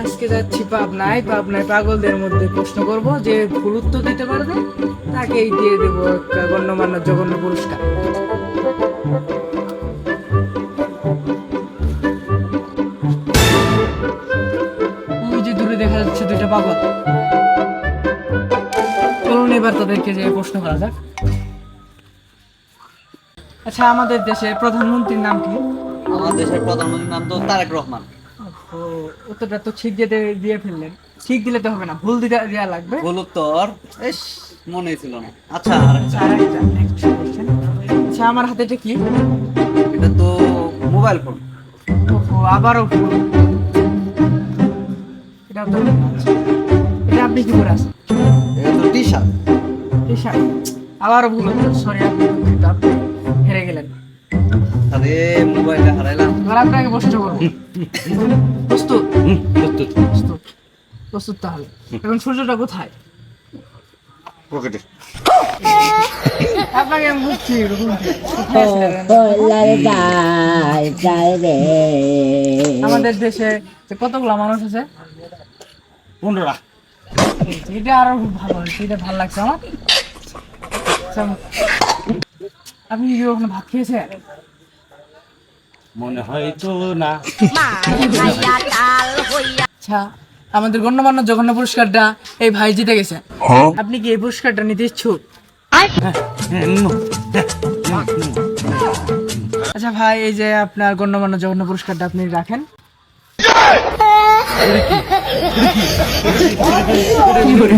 আজকে যাচ্ছি পাবনায়। পাবনায় পাগলদের মধ্যে প্রশ্ন করব, যে ভুল উত্তর দিতে পারবে তাকেই দিয়ে দেবো একটা গণ্যমান্য জঘন্য পুরস্কার। ওই যে দূরে দেখা যাচ্ছে দুইটা পাগল। চলুন এবার তাদেরকে যে প্রশ্ন করা যাক। আচ্ছা, আমাদের দেশের প্রধানমন্ত্রীর নাম কি? আমাদের দেশের প্রধানমন্ত্রীর নাম তো তারেক রহমান। ও, উত্তরটা তো ঠিক দিয়ে ফেললেন। ঠিক দিলে তো হবে না, ভুল দেওয়া লাগবে। ভুল উত্তর এস মনে ছিল না। আচ্ছা আরেকটা। আরেকটা, next question। আচ্ছা, আমার হাতে এটা কি? এটা তো মোবাইল ফোন। ওহো, আবারও ভুল। এটা তো আচ্ছা, এটা আপনি কি করে আছেন? এটা তো টি শার্ট। টি-শার্ট। আবারও ভুল উত্তর, সরি, আপনি হেরে গেলেন। আরে মোবাইলটা হারাইলাম। এবার আপনাকে প্রশ্ন করবো। প্রস্তুত? প্রস্তুত। প্রস্তুত তাহলে। এখন সূর্যটা কোথায়? পকেটে। আপনাকে আমি বুঝছি, এরকম কি? আমাদের দেশে যে কতগুলো মানুষ আছে? 15টা। এটা আরো খুব ভালো হয়েছে, এটা ভালো লাগছে আমার। আচ্ছা, আপনি কি কখনো ভাত খেয়েছেন? মনে হয় তো না। আচ্ছা, আমাদের গণ্যমান্য জঘন্য পুরস্কারটা এই ভাই জিতে গেছে। আপনি কি এই পুরস্কারটা নিতে ইচ্ছুক? আচ্ছা ভাই, এই যে আপনার গণ্যমান্য জঘন্য পুরস্কারটা আপনি রাখেন। কি করে?